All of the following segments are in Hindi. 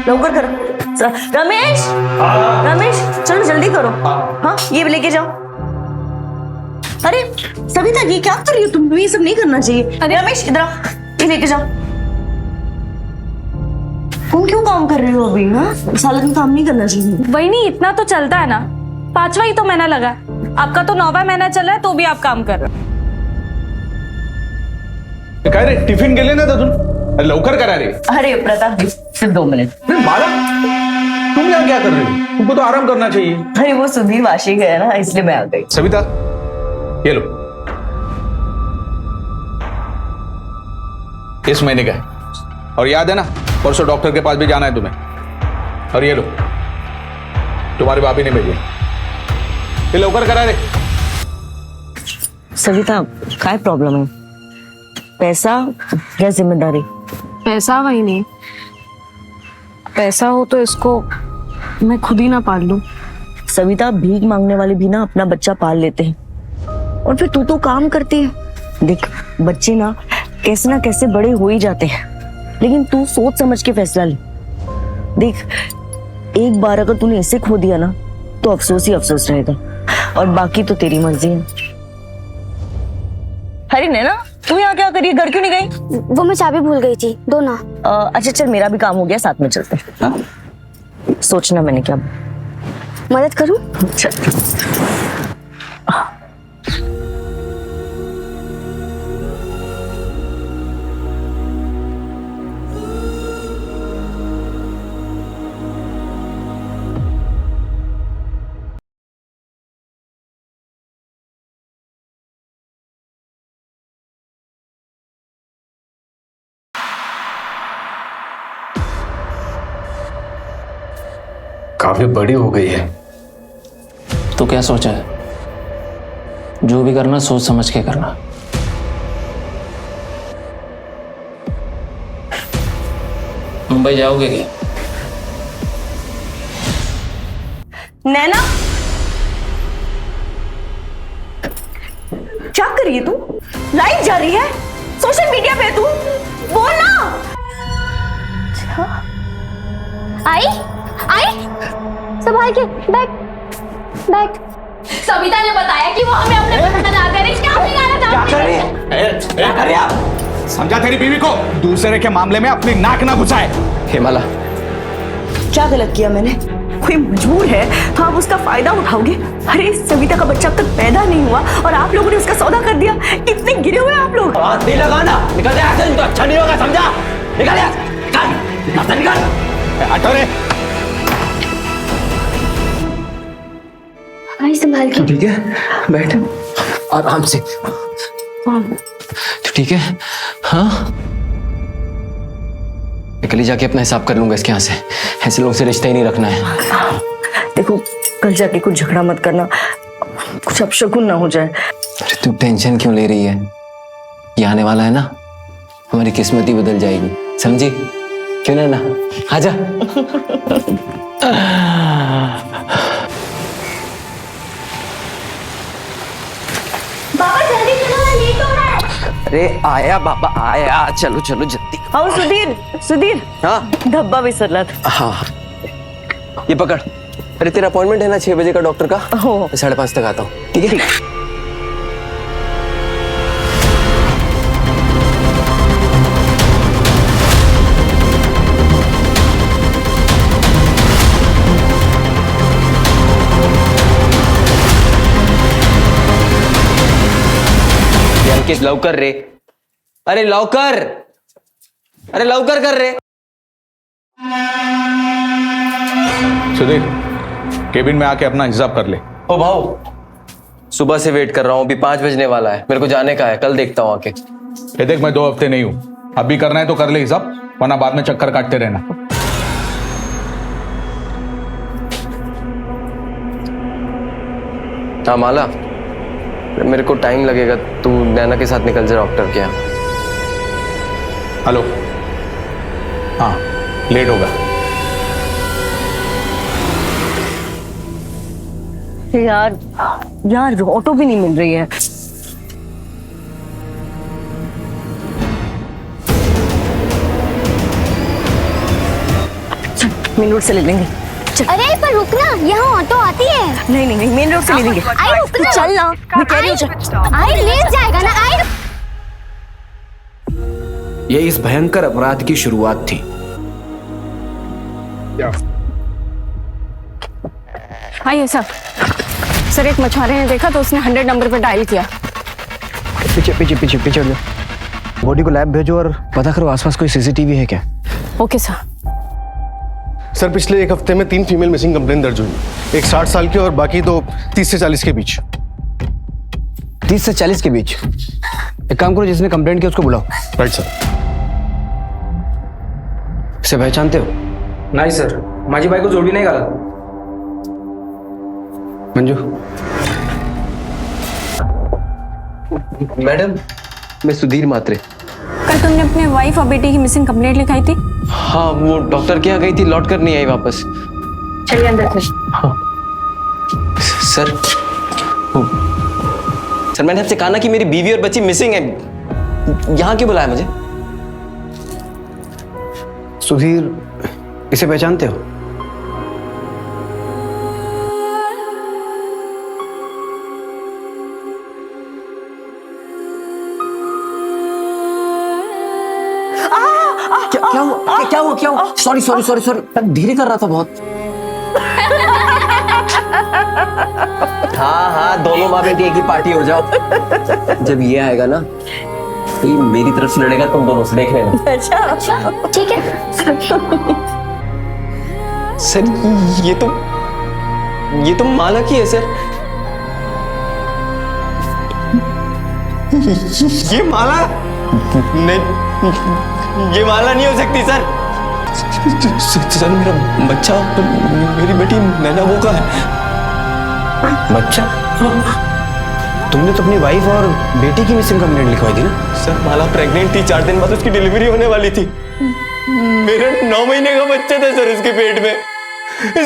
लवकर करो। रमेश, रमेश चलो जल्दी करो। हाँ ये भी लेके जाओ। अरे सविता ये क्या कर रही हो तुम? ये सब नहीं करना चाहिए। अरे रमेश इधर आओ, ये लेके जाओ। तुम क्यों काम कर रहे हो अभी? हाँ इस हालत में काम नहीं करना चाहिए। वही नहीं, इतना तो चलता है ना, 5वां ही तो महीना लगा, आपका तो 9वां महीना चल रहा है तो भी आप काम कर रहे हो। काय रे टिफिन गेले ना अजून? लवकर करा रे। अरे प्रताप सिर्फ 2 मिनट। माला तुम यहाँ क्या कर रही हो? तुमको तो आराम करना चाहिए। अरे वो सुधीर वाशी गया ना इसलिए मैं आ गई। सविता ये लो, इस महीने का है। और याद है ना परसों डॉक्टर के पास भी जाना है तुम्हें। और ये लो तुम्हारे भाभी ने भेजे, ये लवकर करा रे। सविता काय प्रॉब्लम है? पैसा या जिम्मेदारी? पैसा वही नहीं, पैसा हो तो इसको मैं खुद ही ना पाल लूं। सविता भीख मांगने वाले भी ना अपना बच्चा पाल लेते हैं, और फिर तू तो काम करती है। देख बच्चे ना कैसे बड़े हो ही जाते हैं, लेकिन तू सोच समझ के फैसला ले। देख एक बार अगर तूने इसे खो दिया ना तो अफसोस ही अफसोस रहेगा, और बाकी तो तेरी मर्जी है। अरे नैना तू यहाँ क्या करी? घर क्यों नहीं गई? वो मैं चाबी भूल गई थी, दो ना। अच्छा चल मेरा भी काम हो गया, साथ में चलते हैं। हाँ? सोचना मैंने क्या मदद करूं? चल। काफी बड़ी हो गई है। तो क्या सोचा है? जो भी करना सोच समझ के करना। मुंबई जाओगे क्या? नैना क्या कर रही है तू? लाइव जा रही है, सोशल मीडिया पे तू बोल ना। आई आई संभाल के, बैठ बैठ। सविता ने बताया कि वो हमें अपने पसंद ना करे। क्या बिगाड़ा था? क्या कर रही है? क्या कर रही है आप? समझा तेरी बीवी को दूसरे के मामले में अपनी नाक ना घुसाए। हिमाला क्या गलत किया मैंने? कोई मजबूर है तो आप उसका फायदा उठाओगे? अरे सविता का बच्चा अब तक पैदा नहीं हुआ और आप लोगों ने उसका सौदा कर दिया। कितने गिरे हुए आप लोग। हाथ नहीं लगाना, निकल जा यहाँ से, तो अच्छा नहीं होगा, समझा? निकल जा, निकल, निकल। हटो रे। आई संभाल के। ठीक है, बैठ आराम से। तो ठीक है, हाँ कल ही जाके अपना हिसाब कर लूंगा इसके यहाँ से। ऐसे लोग से रिश्ता ही नहीं रखना है। देखो कल जाके कुछ झगड़ा मत करना, कुछ अपशकुन ना हो जाए। अरे तू टेंशन क्यों ले रही है? ये आने वाला है ना, हमारी किस्मत ही बदल जाएगी, समझी? क्यों ना आजा। बाबा जल्दी चलो, लेट हो रहा है। अरे आया बाबा आया, चलो चलो जल्दी। आओ सुधीर, सुधीर हाँ धब्बा विसरला था। हाँ, ये पकड़। अरे तेरा अपॉइंटमेंट है ना 6 बजे का डॉक्टर का? हो। 5:30 तक आता हूँ, ठीक है? अंकित लवकर रे, अरे लवकर, अरे लवकर कर रे। सुधीर केबिन में आके अपना हिसाब कर ले। ओ भाऊ, सुबह से वेट कर रहा हूँ, अभी 5 बजने वाला है, मेरे को जाने का है, कल देखता हूँ आके। ये देख मैं 2 हफ्ते नहीं हूं, अभी करना है तो कर ले हिसाब, वरना बाद में चक्कर काटते रहना। हाँ माला, मेरे को टाइम लगेगा, तू नैना के साथ निकल जा डॉक्टर के यहाँ। हेलो, हाँ लेट होगा। यार यार ऑटो भी नहीं मिल रही है। मेन रोड से ले लेंगे। चल। अरे पर रुकना, यहाँ ऑटो आती है। नहीं नहीं नहीं, मेन रोड से ले लेंगे। आई रुकना, चल ना, मैं कह रही हूँ चल। आई ले जाएगा ना, आई। ये इस भयंकर अपराध की शुरुआत थी। आइए सर। सर एक मछुआरे ने देखा तो उसने 100 नंबर पर डायल किया। पीछे पीछे पीछे पीछे हो जाओ। बॉडी को लैब भेजो और पता करो आसपास कोई सीसीटीवी है क्या। Okay sir. सर पिछले एक हफ्ते में 3 फीमेल मिसिंग कंप्लेन दर्ज हुई। एक 60 साल की और बाकी तो 30 से 40 के बीच। 30 से 40 के बीच। एक काम करो, जिसने कंप्लेंट किया उसको बुलाओ। Right sir. इसे पहचानते हो? नाही सर, माझी बायको जोडी नाही घालत. मंजू, मैडम मैं सुधीर मात्रे। कल तुमने अपने वाइफ और बेटी की मिसिंग कंप्लेंट लिखाई थी। हाँ वो डॉक्टर के यहाँ गई थी, लौट कर नहीं आई वापस। चलिए अंदर से। हाँ सर, सर मैंने आपसे कहा ना कि मेरी बीवी और बच्ची मिसिंग है। यहाँ क्यों बुलाया मुझे? सुधीर, इसे पहचानते हो? क्या हुआ? क्या हुआ? सॉरी सॉरी सॉरी सॉरी, मैं धीरे कर रहा था बहुत। हाँ दोनों माँ बेटी एक ही पार्टी हो जाओ। जब ये आएगा ना तो ये मेरी तरफ से लड़ेगा, तुम दोनों से देख लेना। अच्छा ठीक है। सर ये तो माला की है सर। ये माला नहीं, ये माला नहीं हो सकती सर। सर मेरा बच्चा, मेरी बेटी नैना वो का है। बच्चा? तुमने तो अपनी वाइफ और बेटी की मिसिंग कंप्लेंट लिखवाई थी ना? सर माला प्रेग्नेंट थी, 4 दिन बाद उसकी डिलीवरी होने वाली थी। मेरा 9 महीने का बच्चा था सर उसके पेट में।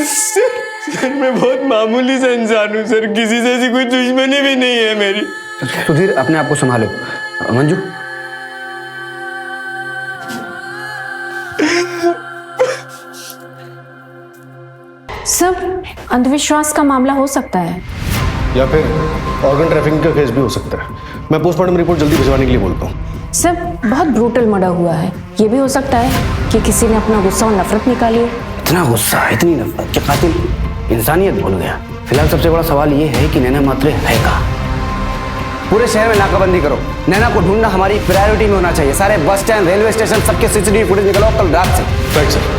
सर मैं बहुत मामूली सा इंसान हूँ सर, किसी से ऐसी कोई दुश्मनी भी नहीं है मेरी। सुधीर, अपने आप को संभालो। मंजू, सर अंधविश्वास का मामला हो सकता है या फिर ऑर्गन ट्रैफिकिंग का केस भी हो सकता है। मैं पोस्टमार्टम रिपोर्ट जल्दी भिजवाने के लिए बोलता हूँ। सर बहुत ब्रूटल मर्डर हुआ है। ये भी हो सकता है कि किसी ने अपना गुस्सा और नफरत निकाली है। इतना गुस्सा, इतनी नफरत कि कातिल इंसानियत भूल गया। फिलहाल सबसे बड़ा सवाल ये है कि नैना मात्रे है कहाँ? पूरे शहर में नाकाबंदी करो। नैना को ढूंढना हमारी प्रायोरिटी में होना चाहिए। सारे बस स्टैंड, रेलवे स्टेशन, सबके सीसीटीवी फुटेज निकलो कल रात से। Right sir.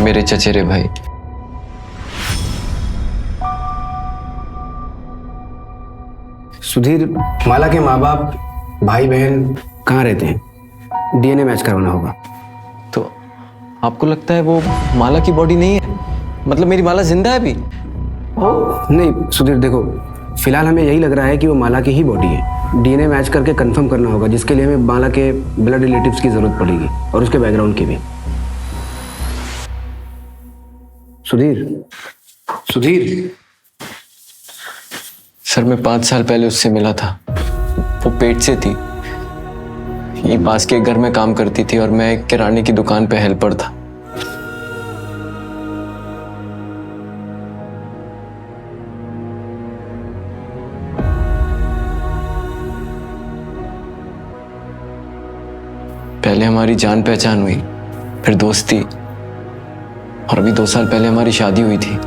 मेरे चचेरे भाई। सुधीर, माला के माँ बाप, भाई बहन कहाँ रहते हैं? डीएनए मैच करवाना होगा। तो आपको लगता है वो माला की बॉडी नहीं है? मतलब मेरी माला जिंदा है अभी? नहीं सुधीर, देखो फिलहाल हमें यही लग रहा है कि वो माला की ही बॉडी है। डीएनए मैच करके कंफर्म करना होगा, जिसके लिए हमें माला के ब्लड रिलेटिव्स की जरूरत पड़ेगी और उसके बैकग्राउंड की भी। सुधीर सर मैं 5 साल पहले उससे मिला था। वो पेट से थी, ये पास के घर में काम करती थी और मैं एक किराने की दुकान पे हेल्पर था। पहले हमारी जान पहचान हुई, फिर दोस्ती, और अभी 2 साल पहले हमारी शादी हुई थी।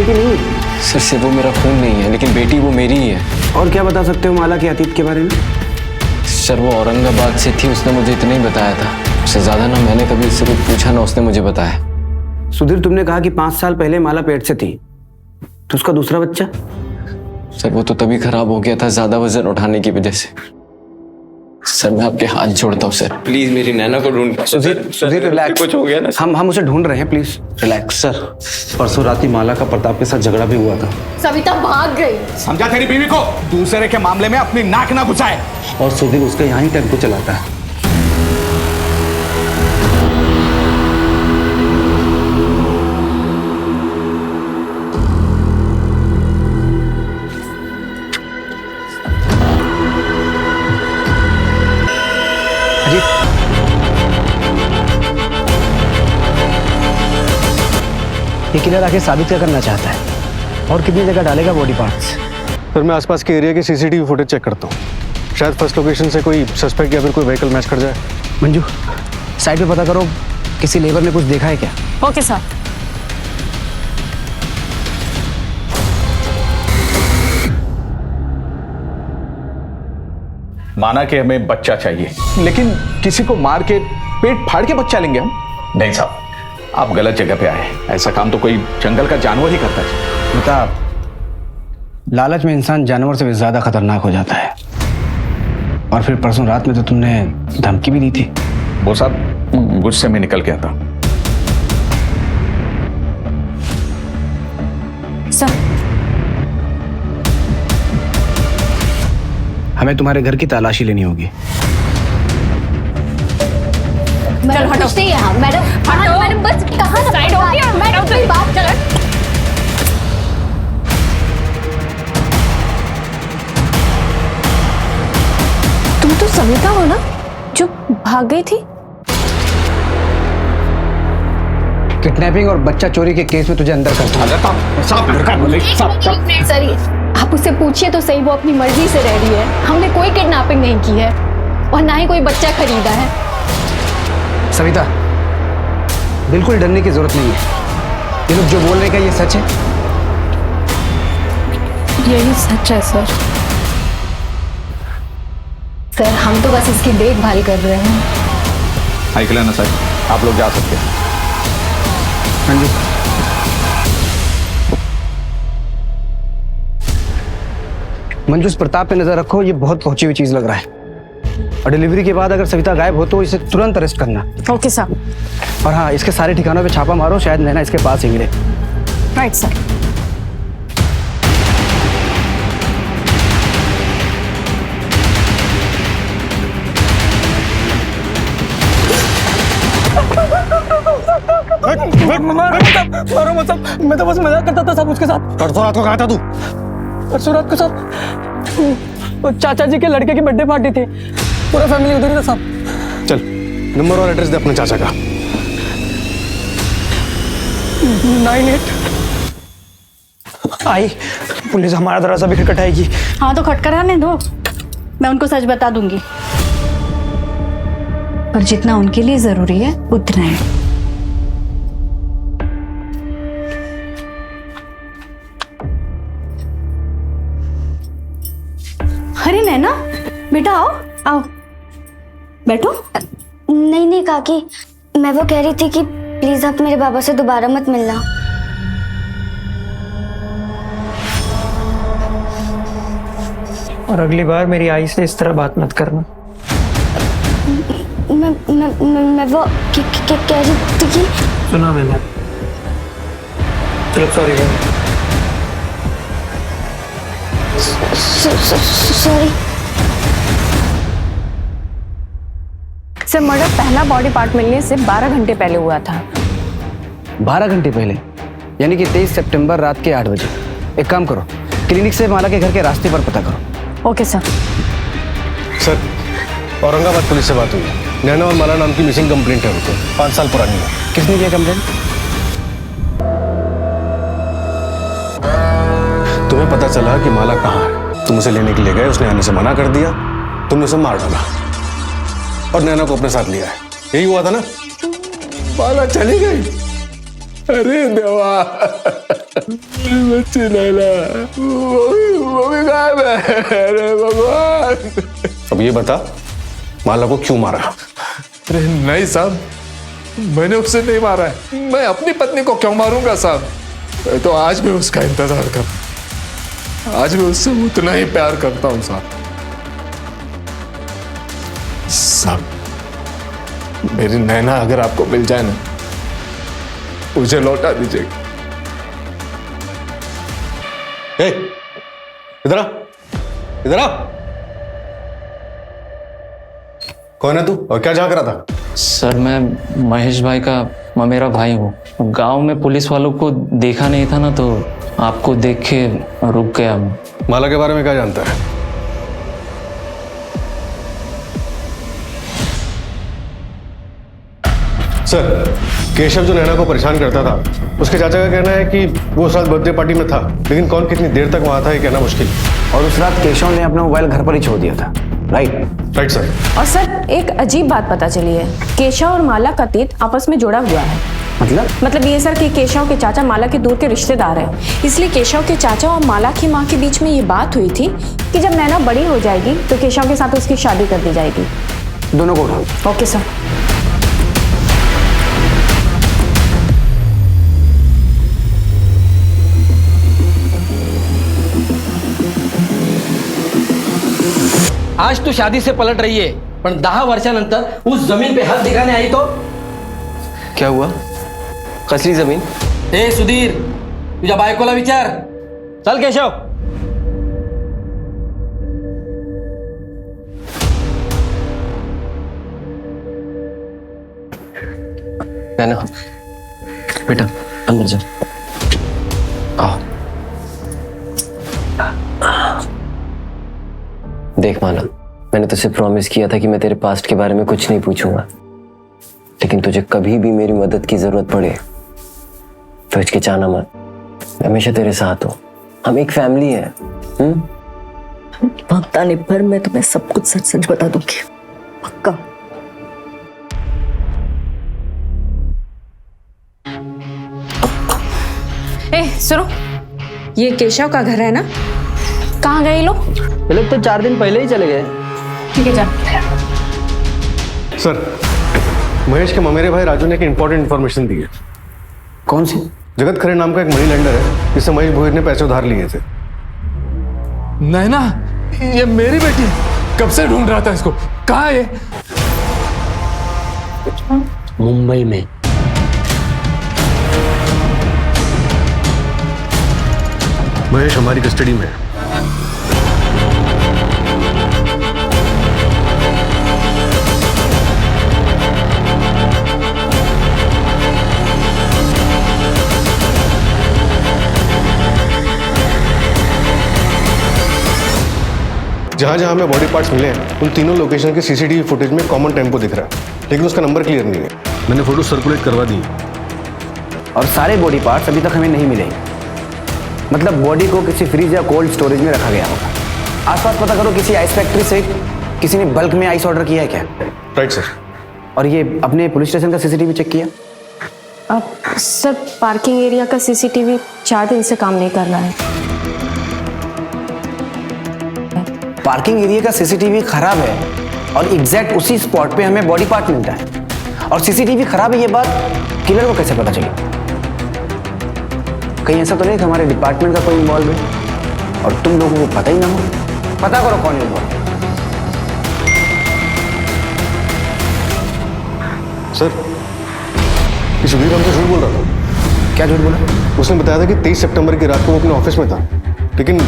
बेटी नहीं है। सर से वो मेरा खून नहीं है, लेकिन बेटी वो मेरी ही है। और क्या बता सकते हो माला के अतीत के बारे में? सर वो औरंगाबाद से थी, उसने मुझे इतना ही बताया था। उससे ज्यादा ना मैंने कभी इससे कुछ पूछा, ना उसने मुझे बताया। सुधीर, तुमने कहा कि 5 साल पहले माला पेट से थी, तो उसका दूसरा बच्चा? सर वो तो तभी खराब हो गया था, ज्यादा वजन उठाने की वजह से। सर मैं आपके हाथ जोड़ता हूँ सर, प्लीज मेरी नैना को ढूंढ। सुधीर रिलैक्स, कुछ हो गया ना। हम उसे ढूंढ रहे हैं, प्लीज रिलैक्स। सर परसों रात ही माला का प्रताप के साथ झगड़ा भी हुआ था। सविता भाग गई। समझा तेरी बीवी को, दूसरे के मामले में अपनी नाक ना घुसाए। और सुधीर उसका यहाँ ही टेम्पो चलाता है। ये किलर आके साबित क्या करना चाहता है और कितनी जगह डालेगा बॉडी पार्ट्स? फिर मैं आसपास के एरिया के सीसीटीवी फुटेज चेक करता हूँ। शायद फर्स्ट लोकेशन से कोई सस्पेक्ट या फिर कोई व्हीकल मैच कर जाए। मंजू, साइड पे पता करो किसी लेबर ने कुछ देखा है क्या? Okay sir. माना कि हमें बच्चा चाहिए, लेकिन किसी को मार के पेट फाड़ के बच्चा लेंगे हम? नहीं साहब, आप गलत जगह पे आए। ऐसा काम तो कोई जंगल का जानवर ही करता है। बेटा, लालच में इंसान जानवर से भी ज्यादा खतरनाक हो जाता है। और फिर परसों रात में तो तुमने धमकी भी दी थी। वो साहब गुस्से में निकल गया था। सर हमें तुम्हारे घर की तलाशी लेनी होगी। मैडम हटो। कुछ नहीं यहाँ मैडम। हटो। मैडम बस कहाँ साइड हो गया। मैडम कोई बात चलो। तुम तो सविता हो ना जो भाग गई थी? किडनैपिंग और बच्चा चोरी के केस में तुझे अंदर करता हूं। सर आप उससे पूछिए तो सही, वो अपनी मर्जी से रह रही है। हमने कोई किडनैपिंग नहीं की है और ना ही कोई बच्चा खरीदा है। सविता, बिल्कुल डरने की जरूरत नहीं है। ये लोग जो बोल रहे हैं, ये सच है? यही सच है सर। सर हम तो बस इसकी देखभाल कर रहे हैं। आइकला ना साहब, आप लोग जा सकते हैं। मंजू, मंजू, इस प्रताप पे नजर रखो, ये बहुत पहुंची हुई चीज लग रहा है। और डिलीवरी के बाद अगर सविता गायब हो तो इसे तुरंत अरेस्ट करना। Okay sir. और हाँ, इसके सारे ठिकानों पे छापा मारो, शायद नैना इसके पास ही मिले। Right sir. मारो मत साहब, मैं तो बस मजाक करता था साहब उसके साथ। परसों रात को कहा था तू? परसों रात को साहब वो चाचा जी के लड़के की बर्थडे पार्टी थी, पूरा फैमिली उधर ही था साहब। चल नंबर और एड्रेस दे अपने चाचा का। 98 आई पुलिस हमारा दरवाजा भी खटखटाएगी। हाँ तो खटखटाने दो, मैं उनको सच बता दूंगी। पर जितना उनके लिए जरूरी है उतना है। अरे नैना बेटा, आओ आओ बैठो। नहीं नहीं काकी, मैं वो कह रही थी कि प्लीज आप मेरे बाबा से दोबारा मत मिलना। और अगली बार मेरी आई से इस तरह बात मत करना। मैं वो कह रही थी कि सुना मैंने। चलो सॉरी। सॉरी सर, मर्डर पहला बॉडी पार्ट मिलने से 12 घंटे पहले हुआ था। 12 घंटे पहले, यानी कि 23 सितंबर रात के 8 बजे। एक काम करो, क्लिनिक से माला के घर के रास्ते पर पता करो। Okay sir. Sir Aurangabad police से बात हुई। नैना और माला नाम की मिसिंग कंप्लेंट है उनको, 5 साल पुरानी है। किसने किया कंप्लेंट? तुम्हें पता चला कि माला कहाँ है, तुम उसे लेने के लिए गए, उसने आने से मना कर दिया, तुमने उसे मार डाला और नैना को अपने साथ लिया है। यही हुआ था ना? माला चली गई। अरे देवा। बच्चे नैना वो भी गायब है। अरे भगवान। अब ये बता माला को क्यों मारा? अरे नहीं साहब, मैंने उसे नहीं मारा है। मैं अपनी पत्नी को क्यों मारूंगा साहब? मैं तो आज भी उसका इंतजार कर, आज भी उससे उतना ही प्यार करता हूं साहब। साहब मेरी नैना अगर आपको मिल जाए ना, मुझे लौटा दीजिएगा। ए, इधर आ, इधर आ। कौन है तू और क्या झांक रहा था? सर मैं महेश भाई का ममेरा भाई हूँ। गांव में पुलिस वालों को देखा नहीं था ना, तो आपको देख के रुक गया। माला के बारे में क्या जानता है? सर, केशव जो नैना को परेशान करता था, उसके चाचा का कहना है कि वो उस रात बर्थडे पार्टी में था, लेकिन कौन कितनी देर तक वहां था ये कहना मुश्किल। और उस रात केशव ने अपना मोबाइल घर पर ही छोड़ दिया था, राइट सर। और सर एक अजीब बात पता चली है, केशव और माला का तीत आपस में जुड़ा हुआ है। मतलब ये सर कि केशव के चाचा माला के दूर के रिश्तेदार हैं, इसलिए केशव के चाचा और माला की माँ के बीच में ये बात हुई थी कि जब नैना बड़ी हो जाएगी तो केशव के साथ उसकी शादी कर दी जाएगी। दोनों को उठाओ। Okay sir. आज तू शादी से पलट रही है, पण 10 वर्षानंतर उस जमीन पे हात दिखाने आई तो क्या हुआ? कसली जमीन? ए सुधीर, तुझ्या बायकोला विचार। चल केशव। नैना बेटा अंदर जा। आओ। देख माला, मैंने तुझसे प्रॉमिस किया था कि मैं तेरे पास्ट के बारे में कुछ नहीं पूछूंगा, लेकिन तुझे कभी भी मेरी मदद की जरूरत पड़े तो हिचकिचाना मत। मैं हमेशा तेरे साथ हूं, हम एक फैमिली है। वक्त आने पर मैं तुम्हें सब कुछ सच सच बता दूंगी, पक्का। ए सुनो, ये केशव का घर है ना? कहाँ गए लोग? ये लोग तो 4 दिन पहले ही चले गए। ठीक है जा। सर, महेश के ममेरे भाई राजू ने एक इंपॉर्टेंट इन्फॉर्मेशन दी है। कौन सी? जगत खरे नाम का एक मनी लेंडर है जिससे महेश भोईर ने पैसे उधार लिए थे। नैना, ये मेरी बेटी है। कब से ढूंढ रहा था इसको, कहाँ है? मुंबई में। महेश हमारी कस्टडी में है। जहां जहां हमें बॉडी पार्ट्स मिले हैं, उन तीनों लोकेशन के सीसीटीवी फुटेज में कॉमन टेम्पो दिख रहा है, लेकिन उसका नंबर क्लियर नहीं है। मैंने फोटो सर्कुलेट करवा दी और सारे बॉडी पार्ट्स अभी तक हमें नहीं मिले। मतलब बॉडी को किसी फ्रीज या कोल्ड स्टोरेज में रखा गया होगा। आसपास पता करो, किसी आइस फैक्ट्री से किसी ने बल्क में आइस ऑर्डर किया है क्या? Right sir. और ये अपने पुलिस स्टेशन का सीसीटीवी चेक किया? अब सर पार्किंग एरिया का सीसीटीवी 4 दिन से काम नहीं कर रहा है। पार्किंग एरिया का सीसीटीवी खराब है और एग्जैक्ट उसी स्पॉट पे हमें बॉडी पार्ट मिलता है, और सीसीटीवी खराब है ये बात किलर को कैसे पता चली? कहीं ऐसा तो नहीं कि हमारे डिपार्टमेंट का कोई इन्वॉल्व है और तुम लोगों को पता ही ना हो? पता करो कौन इन्वॉल्व है। सर, ये सुधीर हमसे झूठ बोल रहा था। क्या झूठ बोला? उसने बताया था कि 23 सितंबर की रात को वो अपने ऑफिस में था, लेकिन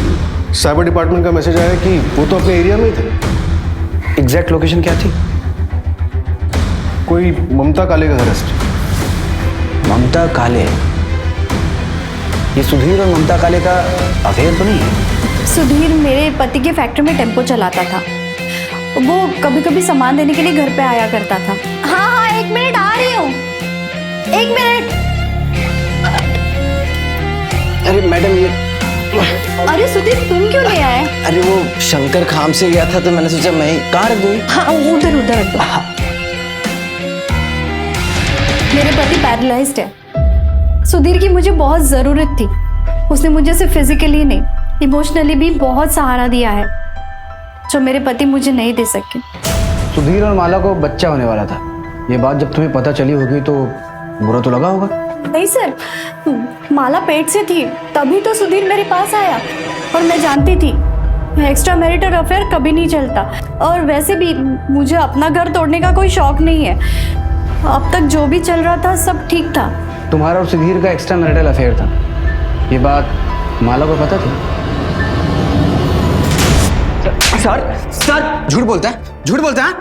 साइबर डिपार्टमेंट का मैसेज आया कि वो तो अपने एरिया में ही थे। एग्जैक्ट लोकेशन क्या थी? कोई ममता काले का घर है सर। ममता काले? ये सुधीर और ममता काले का अफेयर तो नहीं है? सुधीर मेरे पति के फैक्ट्री में टेम्पो चलाता था। वो कभी कभी सामान देने के लिए घर पे आया करता था। हाँ हाँ, 1 मिनट आ रही हूँ, 1 मिनट। अरे मैडम ये, अरे सुधीर तुम क्यों ले आए? अरे वो शंकर खाम से गया था तो मैंने सोचा मैं ही कहाँ रख दूँ। हाँ उधर उधर रख दो। मेरे पति पैरालाइज्ड है। सुधीर की मुझे बहुत जरूरत थी, उसने मुझे सिर्फ फिजिकली नहीं, इमोशनली भी बहुत सहारा दिया है जो मेरे पति मुझे नहीं दे सके। सुधीर और माला को बच्चा होने वाला था, ये बात जब तुम्हें पता चली होगी तो बुरा तो लगा होगा? नहीं सर, माला पेट से थी तभी तो सुधीर मेरे पास आया, और मैं जानती थी एक्स्ट्रा मैरिटल अफेयर कभी नहीं चलता, और वैसे भी मुझे अपना घर तोड़ने का कोई शौक नहीं है। अब तक जो भी चल रहा था सब ठीक था। तुम्हारा और सुधीर का एक्स्ट्रा मैरिटल अफेयर था, ये बात माला को पता थी? सर झूठ बोलता है?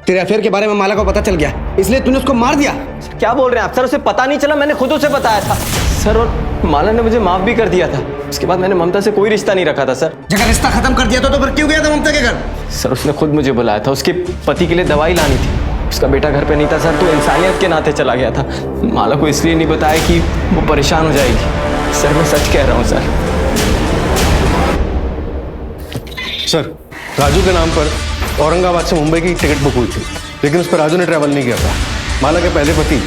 तेरे अफेयर के बारे में माला को पता चल गया, इसलिए तूने उसको मार दिया? क्या बोल रहे हैं आप सर? उसे पता नहीं चला, मैंने खुद उसे बताया था सर, और माला ने मुझे माफ भी कर दिया था। उसके बाद मैंने ममता से कोई रिश्ता नहीं रखा था सर। जगह रिश्ता खत्म कर दिया तो फिर क्यों गया था ममता के घर? सर उसने खुद मुझे बुलाया था, उसके पति के लिए दवाई लानी थी, उसका बेटा घर पे नहीं था सर, तो इंसानियत के नाते चला गया था। माला को इसलिए नहीं बताया कि वो परेशान हो जाएगी। सर मैं सच कह रहा हूँ सर। सर, राजू के नाम पर औरंगाबाद से मुंबई की टिकट बुक हुई थी, लेकिन उस पर राजू ने ट्रैवल नहीं किया था, माला के पहले पति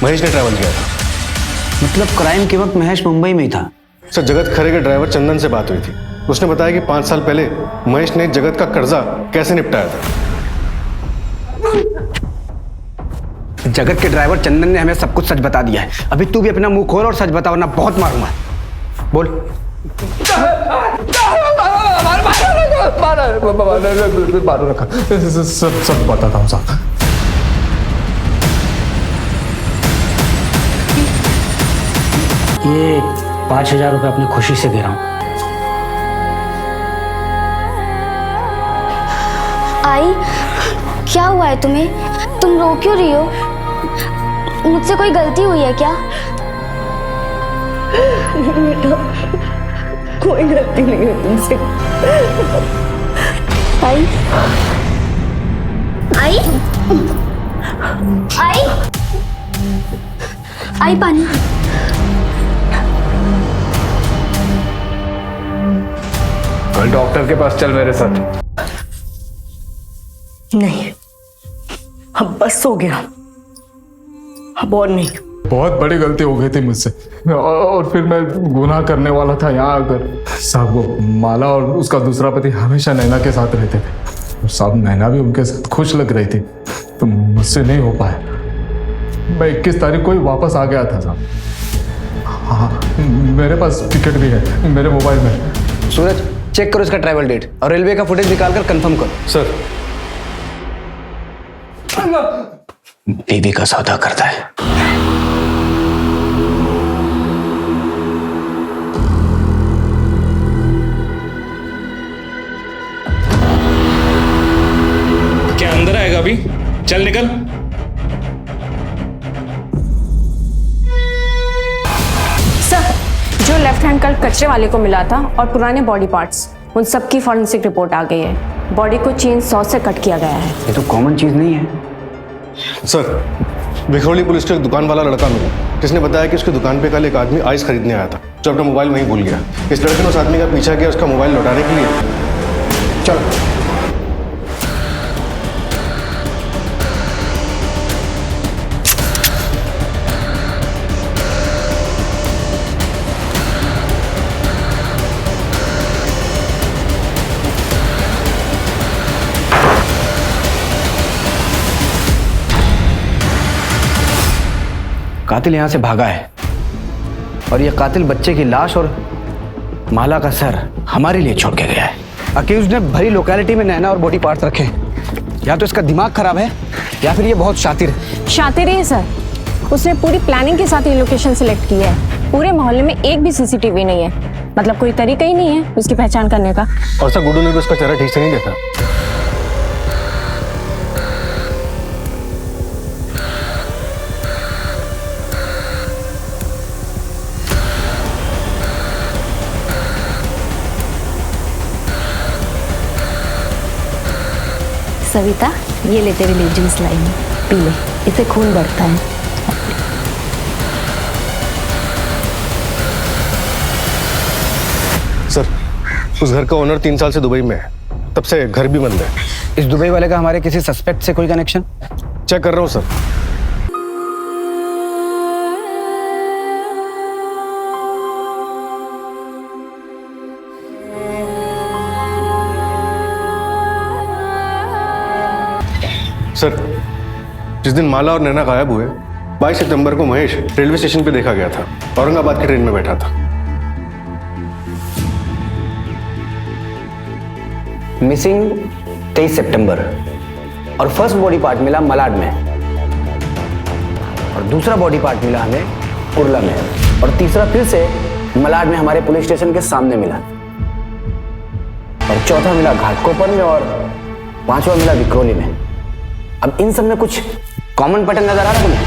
महेश ने ट्रैवल किया था। मतलब क्राइम के वक्त महेश मुंबई में ही था? सर, जगत खरे के ड्राइवर चंदन से बात हुई थी, उसने बताया कि 5 साल पहले महेश ने जगत का कर्जा कैसे निपटाया था। जगत के ड्राइवर चंदन ने हमें सब कुछ सच बता दिया है। अभी तू भी अपना मुंह खोल और सच बता, वरना बहुत मारूंगा। बोल। सब बताता हूँ साहब। ये 5,000 रुपये अपनी खुशी से दे रहा हूँ। आई, क्या हुआ है तुम्हें? तुम रो क्यों रही हो? मुझसे कोई गलती हुई है क्या? बेटा, कोई गलती नहीं है तुमसे। आई, आई, आई, आई पानी। कल डॉक्टर के पास चल मेरे साथ। नहीं, अब बस हो गया, अब और नहीं। बहुत बड़ी गलती हो गई थी मुझसे, और फिर मैं गुनाह करने वाला था यहाँ आकर। साहब वो माला और उसका दूसरा पति हमेशा नैना के साथ रहते थे, और साहब नैना भी उनके साथ खुश लग रही थी, तो मुझसे नहीं हो पाया। मैं 21 तारीख को ही वापस आ गया था साहब। हाँ, मेरे पास टिकट भी है मेरे मोबाइल में। सूरज, चेक करो इसका ट्रैवल डेट और रेलवे का फुटेज निकालकर कंफर्म करो। सर, बीवी का सौदा करता है। क्या अंदर आएगा अभी? चल निकल। सर, जो लेफ्ट हैंड कल कचरे वाले को मिला था और पुराने बॉडी पार्ट्स, उन सब की फॉरेंसिक रिपोर्ट आ गई है। बॉडी को चेन सॉ से कट किया गया है। ये तो कॉमन चीज नहीं है। सर, विखरौली पुलिस को एक दुकान वाला लड़का मिला, जिसने बताया कि उसकी दुकान पे कल एक आदमी आइस खरीदने आया था, जो अपना मोबाइल वहीं भूल गया। इस लड़के ने उस आदमी का पीछा किया उसका मोबाइल लौटाने के लिए। चलो। कातिल यहां से भागा है, और ये कातिल बच्चे की लाश और माला का सर हमारे लिए छोड़ के गया है। अक्यूज ने भरी लोकेलिटी में नैना और बॉडी पार्ट्स रखे। या तो इसका दिमाग खराब है या फिर ये बहुत शातिर है। शातिर है सर, उसने पूरी प्लानिंग के साथ ये लोकेशन सिलेक्ट की है। पूरे मोहल्ले में एक भी सीसीटीवी नहीं है, मतलब कोई तरीका ही नहीं है उसकी पहचान करने का। और सर, गुड्डू ने भी उसका चेहरा ठीक से नहीं देखा। सविता, ये ले तेरे लिए जूस लाई हूं, पी ले, इससे खून बढ़ता है। सर, उस घर का ओनर 3 साल से दुबई में है, तब से घर भी बंद है। इस दुबई वाले का हमारे किसी सस्पेक्ट से कोई कनेक्शन? चेक कर रहा हूँ सर। सर, जिस दिन माला और नैना गायब हुए 22 सितंबर को महेश रेलवे स्टेशन पे देखा गया था, औरंगाबाद की ट्रेन में बैठा था। मिसिंग 23 सितंबर और फर्स्ट बॉडी पार्ट मिला मलाड में, और दूसरा बॉडी पार्ट मिला हमें कुर्ला में, और तीसरा फिर से मलाड में हमारे पुलिस स्टेशन के सामने मिला, और चौथा मिला घाटकोपर में, और पांचवा मिला विक्रोली में। अब इन सब में कुछ कॉमन पैटर्न नजर आ रहा है तुम्हें?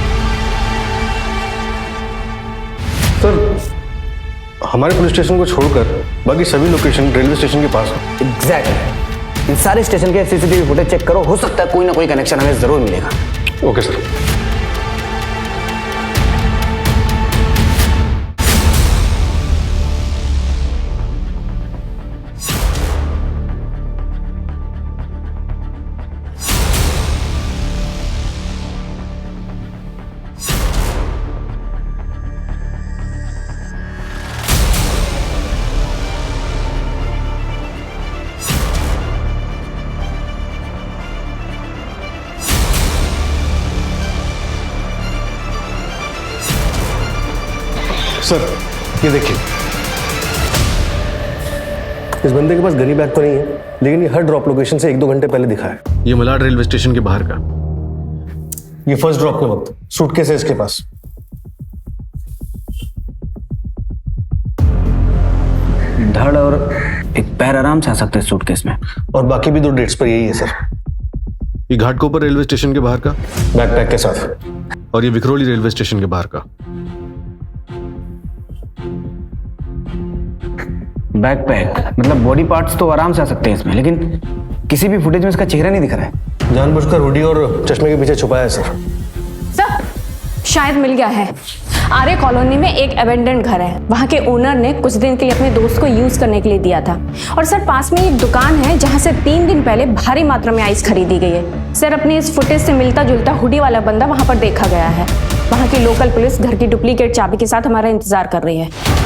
सर, हमारे पुलिस स्टेशन को छोड़कर बाकी सभी लोकेशन रेलवे स्टेशन के पास है। एग्जैक्टली। इन सारे स्टेशन के सीसीटीवी फुटेज चेक करो, हो सकता है कोई ना कोई कनेक्शन हमें जरूर मिलेगा। Okay sir. सर, ये देखिए, इस बंदे के पास गनी बैग तो नहीं है, लेकिन ये हर ड्रॉप लोकेशन से 1-2 घंटे पहले दिखा है। ये मलाड रेलवे स्टेशन के बाहर का। ये फर्स्ट ड्रॉप के वक्त सूटकेस है इसके पास। धड़ और एक पैर आराम से आ सकते हैं सूटकेस में, और बाकी भी 2 डेट्स पर यही है सर। ये घाटकोपर रेलवे स्टेशन के बाहर का बैकपैक के साथ, और ये विक्रोली रेलवे स्टेशन के बाहर का बैकपैक। मतलब बॉडी पार्ट्स तो आराम से आ सकते हैं इसमें, लेकिन किसी भी फुटेज में इसका चेहरा नहीं दिख रहा है। जानबूझकर हुडी और चश्मे के पीछे छुपाया है सर। सर, शायद मिल गया है। आर्य कॉलोनी में एक अबेंडेंट घर है, वहाँ के ओनर ने कुछ दिन के लिए अपने दोस्त को यूज करने के लिए दिया था। और सर, पास में एक दुकान है जहाँ से 3 दिन पहले भारी मात्रा में आइस खरीदी गई है। सर, अपनी इस फुटेज से मिलता जुलता हुडी वाला बंदा वहाँ पर देखा गया है। वहाँ की लोकल पुलिस घर की डुप्लीकेट चाबी के साथ हमारा इंतजार कर रही है।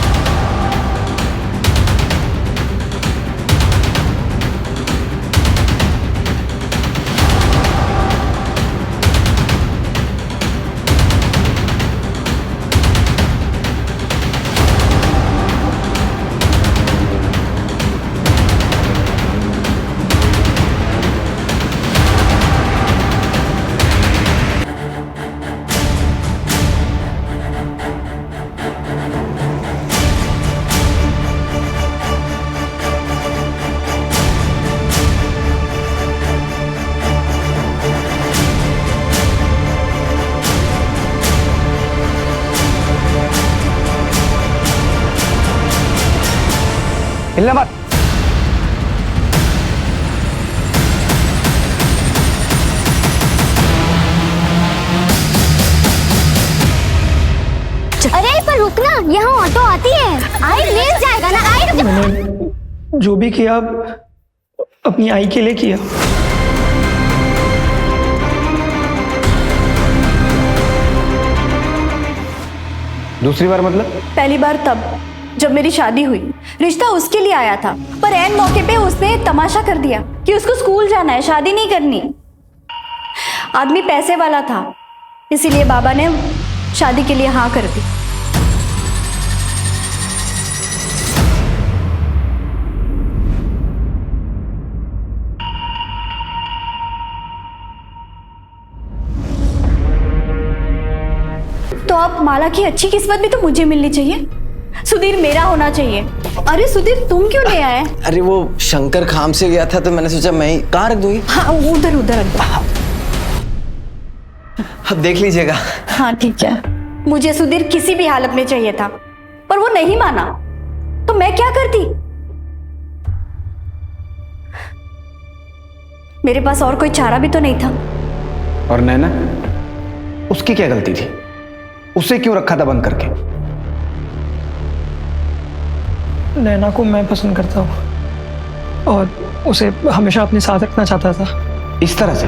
हिलना मत। अरे पर रुकना, यहाँ ऑटो आती है। आई मिल जाएगा ना। आई मैंने जो भी किया अपनी आई के लिए किया। दूसरी बार मतलब? पहली बार तब जब मेरी शादी हुई। रिश्ता उसके लिए आया था, पर ऐन मौके पे उसने तमाशा कर दिया कि उसको स्कूल जाना है, शादी नहीं करनी। आदमी पैसे वाला था, इसीलिए बाबा ने शादी के लिए हाँ कर दी। तो अब माला की अच्छी किस्मत भी तो मुझे मिलनी चाहिए। सुधीर मेरा होना चाहिए। अरे सुधीर, तुम क्यों ले आए? अरे वो शंकर खाम से गया था तो मैंने सोचा मैं ही कहाँ रख दूंगी। हाँ, उधर उधर रख दो। अब देख लीजिएगा। हाँ ठीक है। मुझे सुधीर किसी भी हालत में चाहिए था, पर वो नहीं माना, तो मैं क्या करती? मेरे पास और कोई चारा भी तो नहीं था। और नैना, उसकी क्या गलती थी? उसे क्यों रखा था बंद करके? नैना को मैं पसंद करता हूँ और उसे हमेशा अपने साथ रखना चाहता था। इस तरह से?